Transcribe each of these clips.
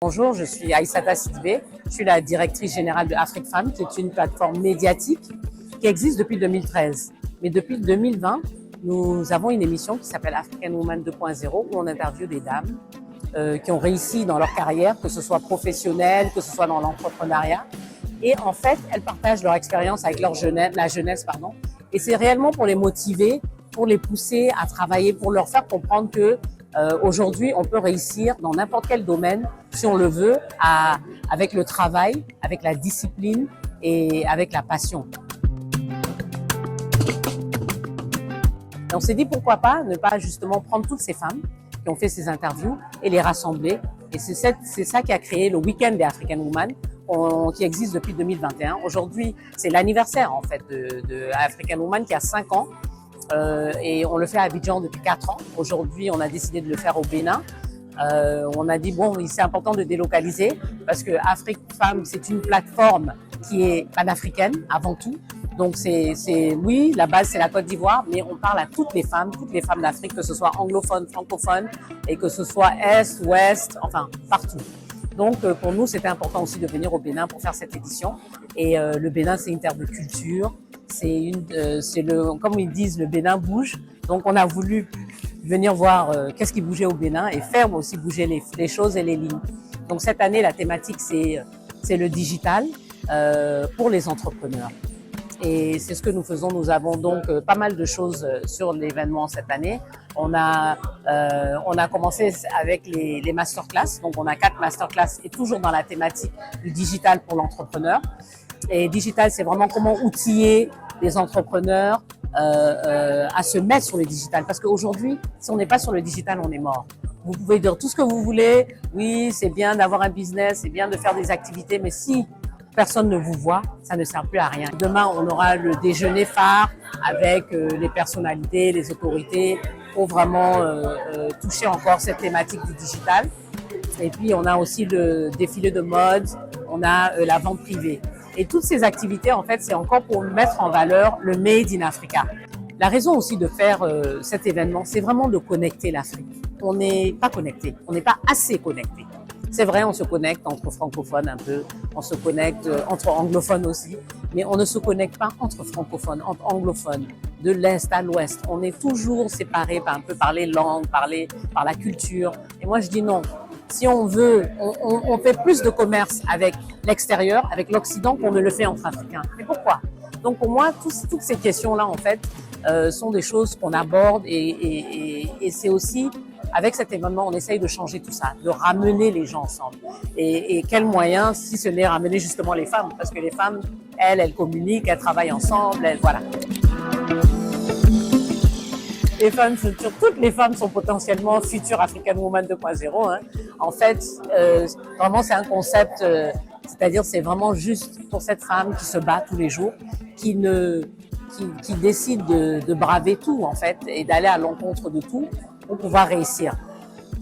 Bonjour, je suis Aïssata Sidibé, je suis la directrice générale de Afrique Femmes, qui est une plateforme médiatique qui existe depuis 2013. Mais depuis 2020, nous avons une émission qui s'appelle African Woman 2.0 où on interviewe des dames qui ont réussi dans leur carrière, que ce soit professionnelle, que ce soit dans l'entrepreneuriat. Et en fait, elles partagent leur expérience avec la jeunesse. Et c'est réellement pour les motiver, pour les pousser à travailler, pour leur faire comprendre que aujourd'hui, on peut réussir dans n'importe quel domaine, si on le veut, avec le travail, avec la discipline et avec la passion. Et on s'est dit pourquoi pas ne pas justement prendre toutes ces femmes qui ont fait ces interviews et les rassembler. Et c'est ça qui a créé le week-end des African Women qui existe depuis 2021. Aujourd'hui, c'est l'anniversaire en fait de African Women qui a 5 ans. Et on le fait à Abidjan depuis 4 ans. Aujourd'hui, on a décidé de le faire au Bénin. On a dit, bon, c'est important de délocaliser parce que Afrique Femmes, c'est une plateforme qui est panafricaine avant tout. Donc, oui, la base, c'est la Côte d'Ivoire, mais on parle à toutes les femmes d'Afrique, que ce soit anglophones, francophones, et que ce soit Est, Ouest, enfin, partout. Donc, pour nous, c'était important aussi de venir au Bénin pour faire cette édition. Et le Bénin, c'est une terre de culture. Comme ils disent, le Bénin bouge. Donc, on a voulu venir voir qu'est-ce qui bougeait au Bénin et faire aussi bouger les choses et les lignes. Donc, cette année, la thématique, c'est le digital pour les entrepreneurs. Et c'est ce que nous faisons. Nous avons donc pas mal de choses sur l'événement cette année. On a commencé avec les masterclass. Donc, on a 4 masterclass et toujours dans la thématique du digital pour l'entrepreneur. Et digital, c'est vraiment comment outiller les entrepreneurs à se mettre sur le digital. Parce qu'aujourd'hui, si on n'est pas sur le digital, on est mort. Vous pouvez dire tout ce que vous voulez. Oui, c'est bien d'avoir un business, c'est bien de faire des activités, mais si personne ne vous voit, ça ne sert plus à rien. Demain, on aura le déjeuner phare avec les personnalités, les autorités, pour vraiment toucher encore cette thématique du digital. Et puis, on a aussi le défilé de mode, on a la vente privée. Et toutes ces activités, en fait, c'est encore pour mettre en valeur le Made in Africa. La raison aussi de faire cet événement, c'est vraiment de connecter l'Afrique. On n'est pas connecté, on n'est pas assez connecté. C'est vrai, on se connecte entre francophones un peu, on se connecte entre anglophones aussi, mais on ne se connecte pas entre francophones, entre anglophones, de l'Est à l'Ouest. On est toujours séparés par les langues, par la culture. Et moi, je dis non. Si on veut, on fait plus de commerce avec l'extérieur, avec l'Occident, qu'on ne le fait entre Africains. Mais pourquoi? Donc pour moi, toutes ces questions-là, en fait, sont des choses qu'on aborde et c'est aussi, avec cet événement, on essaye de changer tout ça, de ramener les gens ensemble. Et quel moyen, si ce n'est ramener justement les femmes, parce que les femmes, elles communiquent, elles travaillent ensemble, voilà. Les femmes, toutes les femmes sont potentiellement futures African Woman 2.0. Hein. En fait, vraiment, c'est un concept, c'est-à-dire c'est vraiment juste pour cette femme qui se bat tous les jours, qui décide de braver tout, en fait, et d'aller à l'encontre de tout pour pouvoir réussir.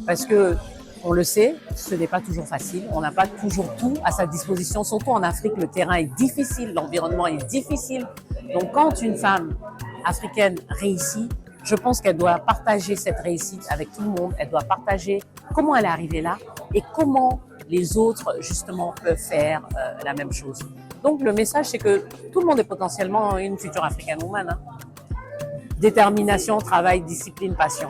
Parce que, on le sait, ce n'est pas toujours facile, on n'a pas toujours tout à sa disposition, surtout en Afrique, le terrain est difficile, l'environnement est difficile. Donc, quand une femme africaine réussit, je pense qu'elle doit partager cette réussite avec tout le monde. Elle doit partager comment elle est arrivée là et comment les autres, justement, peuvent faire la même chose. Donc, le message, c'est que tout le monde est potentiellement une future African Woman. Hein. Détermination, travail, discipline, passion.